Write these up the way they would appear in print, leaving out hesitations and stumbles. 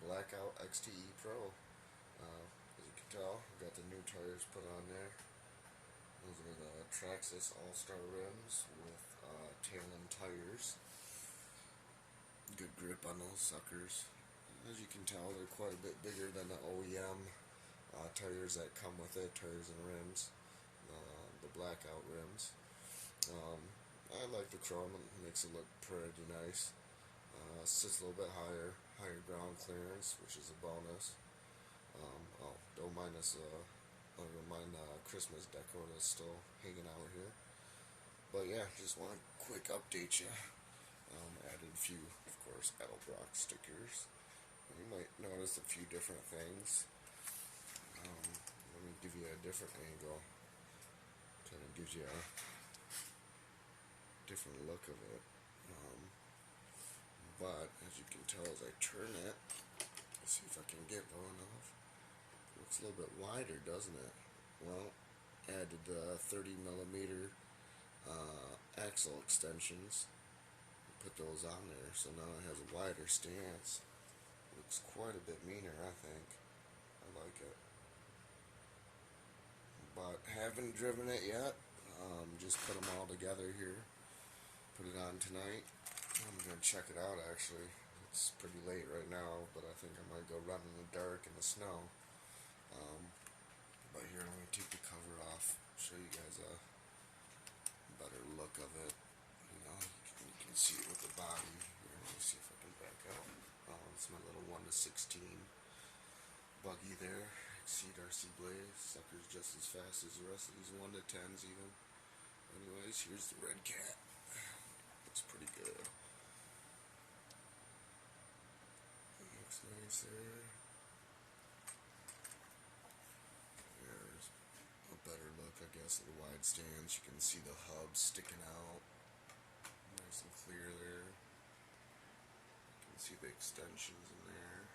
Blackout XTE Pro. As you can tell, I've got the new tires put on there. Those are the Traxxas All-Star rims with tail-end tires. Good grip on those suckers. As you can tell, they're quite a bit bigger than the OEM tires that come with it, tires and rims, the Blackout rims. I like the chrome, it makes it look pretty nice. Sits a little bit higher ground clearance, which is a bonus. Don't mind this, Christmas decor that's still hanging out here. But yeah, just want to quick update you. Added a few, of course, Edelbrock stickers. You might notice a few different things. Let me give you a different angle. Kind of gives you a different look of it. But as you can tell as I turn it, let's see if I can get low enough. It looks a little bit wider, doesn't it? Well, added the 30mm axle extensions. Put those on there, so now it has a wider stance. Looks quite a bit meaner, I think. I like it. But haven't driven it yet. Just put them all together here. Put it on tonight. I'm going to check it out actually. It's pretty late right now, but I think I might go run in the dark in the snow. But here, let me take the cover off. Show you guys a better look of it. You can see it with the body. Here, let me see if I can back out. It's my little 1/16 buggy there. XTE RC blade. Sucker's just as fast as the rest of these 1-10s even. Anyways, here's the Redcat. Looks pretty good. Looks nice there. There's a better look, I guess, at the wide stance. You can see the hubs sticking out. Nice and clear there. You can see the extensions in there.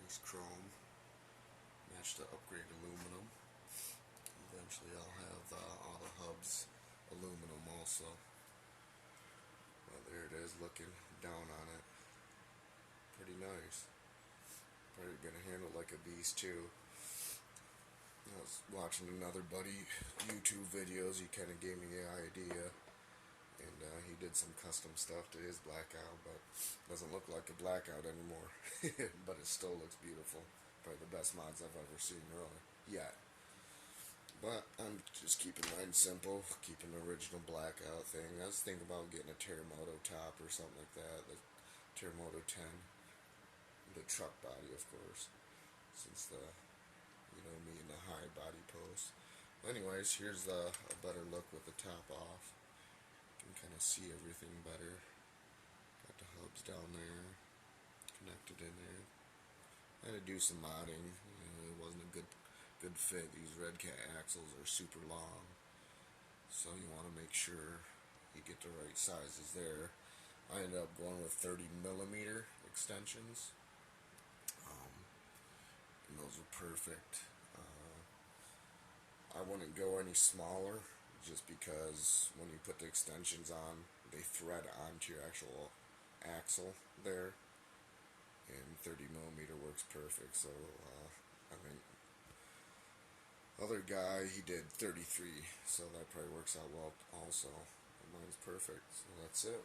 Nice chrome. Matched the upgrade aluminum. Eventually I'll have all the hubs aluminum also. Well, there it is, looking down on it. Pretty nice. Probably gonna handle it like a beast too. I was watching another buddy YouTube videos. He kind of gave me the idea, and he did some custom stuff to his Blackout, but doesn't look like a Blackout anymore. But it still looks beautiful. Probably the best mods I've ever seen, really, yet. But I'm just keeping mine simple, keeping the original Blackout thing. I was thinking about getting a Terremoto top or something like that, the Terremoto 10, the truck body, of course, since the, me in the high body post. Anyways, here's a better look with the top off. You can kind of see everything better. Got the hubs down there, connected in there. I had to do some modding. It wasn't a good fit. These Redcat axles are super long, so you want to make sure you get the right sizes there. I ended up going with 30mm extensions, and those were perfect. I wouldn't go any smaller, just because when you put the extensions on, they thread onto your actual axle there, and 30mm works perfect. So I think other guy, he did 33, so that probably works out well also. And mine's perfect, so that's it.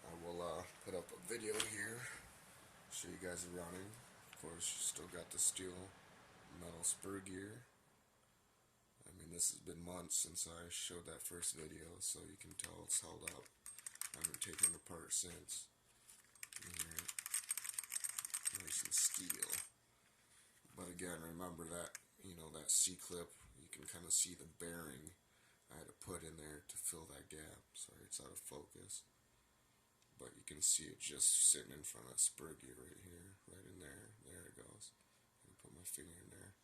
I will put up a video here, show you guys running. Of course, still got the steel metal spur gear. I mean, this has been months since I showed that first video, so you can tell it's held up. I haven't taken it apart since. Here, nice and steel. But again, remember that, that C-clip, you can kind of see the bearing I had to put in there to fill that gap. Sorry, it's out of focus. But you can see it just sitting in front of that spur gear right here, right in there. There it goes. I'm going to put my finger in there.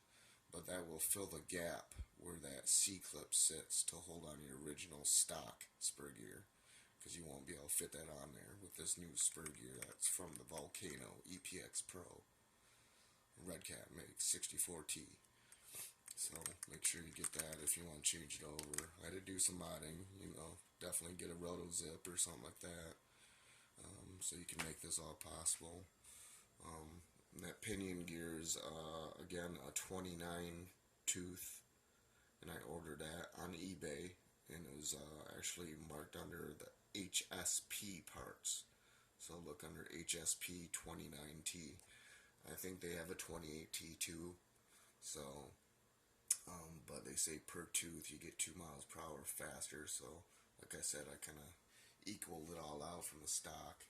But that will fill the gap where that C-clip sits to hold on your original stock spur gear, because you won't be able to fit that on there with this new spur gear that's from the Volcano EPX Pro. Redcat makes 64T. So make sure you get that if you want to change it over. I had to do some modding, definitely get a roto zip or something like that, so you can make this all possible. And that pinion gear is again a 29 tooth, and I ordered that on eBay, and it was actually marked under the HSP parts. So look under HSP 29T. I think they have a 28T too. So, but they say per tooth you get 2 miles per hour faster. So, like I said, I kind of equaled it all out from the stock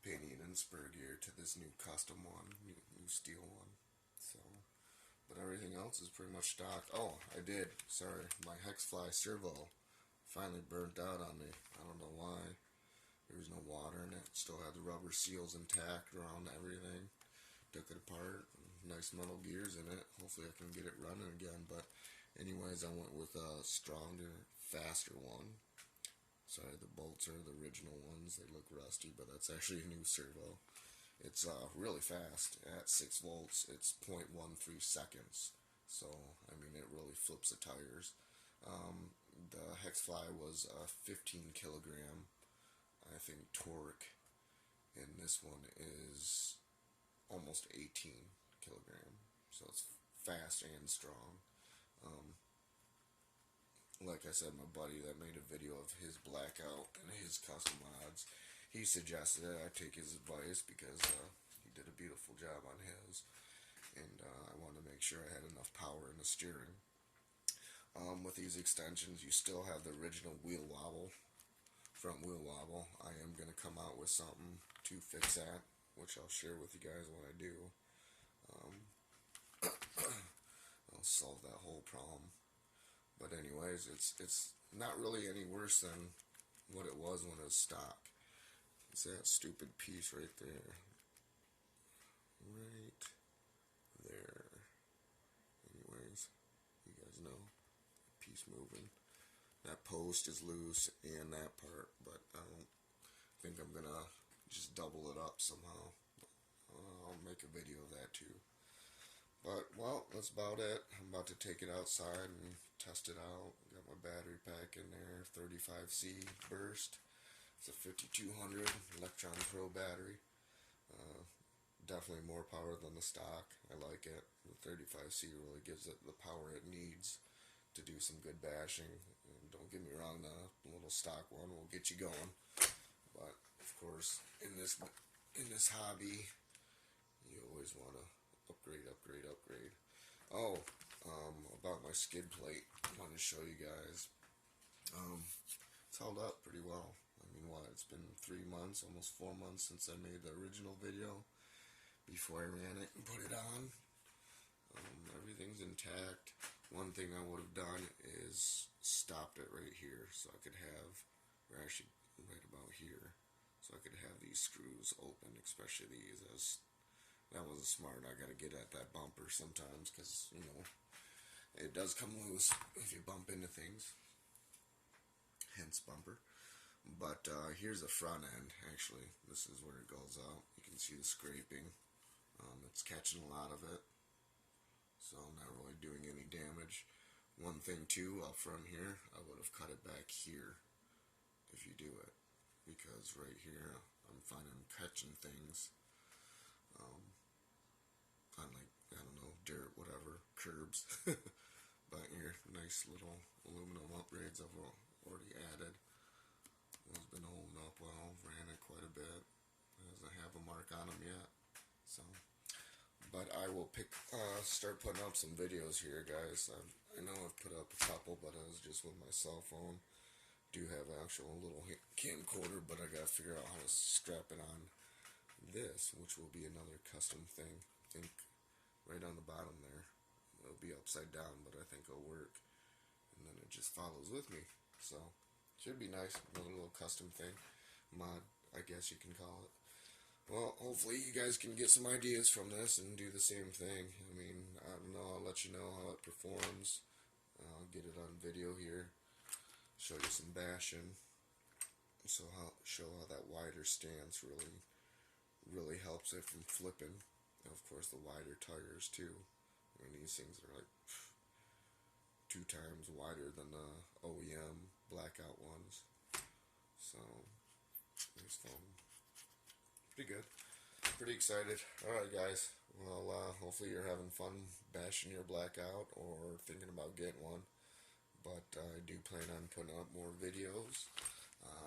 pinion and spur gear to this new custom one, new steel one. So, but everything else is pretty much stock. Oh, I did. Sorry, my Hexfly Servo finally burnt out on me. I don't know why. There was no water in it. Still had the rubber seals intact around everything. Took it apart. Nice metal gears in it. Hopefully I can get it running again. But anyways, I went with a stronger, faster one. Sorry, the bolts are the original ones. They look rusty, but that's actually a new servo. It's really fast. At 6 volts, it's 0.13 seconds. So, I mean, it really flips the tires. The Hexfly was a 15 kilogram, I think, torque. And this one is almost 18 kilogram. So it's fast and strong. Like I said, my buddy that made a video of his Blackout and his custom mods, he suggested that I take his advice because he did a beautiful job on his, and I wanted to make sure I had enough power in the steering. With these extensions, you still have the original wheel wobble, front wheel wobble. I am going to come out with something to fix that, which I'll share with you guys when I do. I'll solve that whole problem. But anyways, it's not really any worse than what it was when it was stock. It's that stupid piece right there. Right there. Anyways, you guys know. Piece moving. That post is loose and that part, but I don't think I'm gonna just double it up somehow. I'll make a video of that too. But, well, that's about it. I'm about to take it outside and test it out. Got my battery pack in there, 35C burst. It's a 5200 Electron Pro battery. Definitely more power than the stock. I like it. The 35C really gives it the power it needs to do some good bashing. And don't get me wrong, the little stock one will get you going. But, of course, in this hobby, you always want to upgrade. Oh, about my skid plate, I want to show you guys. It's held up pretty well. I mean, what, it's been 3 months, almost 4 months since I made the original video before I ran it and put it on. Everything's intact. One thing I would have done is stopped it right here so I could have, or actually right about here, so I could have these screws open, especially these. That wasn't smart. I gotta get at that bumper sometimes because, you know, it does come loose if you bump into things. Hence bumper. But here's the front end, actually. This is where it goes out. You can see the scraping. It's catching a lot of it. So I'm not really doing any damage. One thing too, up front here, I would have cut it back here if you do it. Because right here, I'm finding I'm catching things. On like, I don't know, dirt, whatever, curbs. But here, nice little aluminum upgrades I've already added. It's been holding up well, ran it quite a bit. It doesn't have a mark on them yet. So, but I will start putting up some videos here, guys. I know I've put up a couple, but it was just with my cell phone. Do have actual little camcorder, but I gotta figure out how to strap it on this, which will be another custom thing. I think right on the bottom there. It'll be upside down, but I think it'll work. And then it just follows with me. So, should be nice. Another little custom thing. Mod, I guess you can call it. Well, hopefully you guys can get some ideas from this and do the same thing. I mean, I don't know. I'll let you know how it performs. I'll get it on video here. Show you some bashing. So, show how that wider stance really helps it from flipping. And of course, the wider tires too. I mean, these things are like 2 times wider than the OEM Blackout ones. So, there's fun. Pretty pretty excited. Alright guys, well hopefully you're having fun bashing your Blackout or thinking about getting one. But I do plan on putting up more videos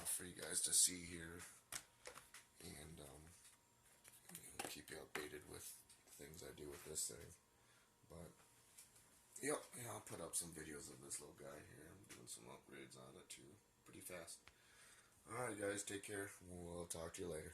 for you guys to see here, and keep you updated with things I do with this thing. But yep, yeah, I'll put up some videos of this little guy here. I'm doing some upgrades on it too, pretty fast. Alright guys, take care. We'll talk to you later.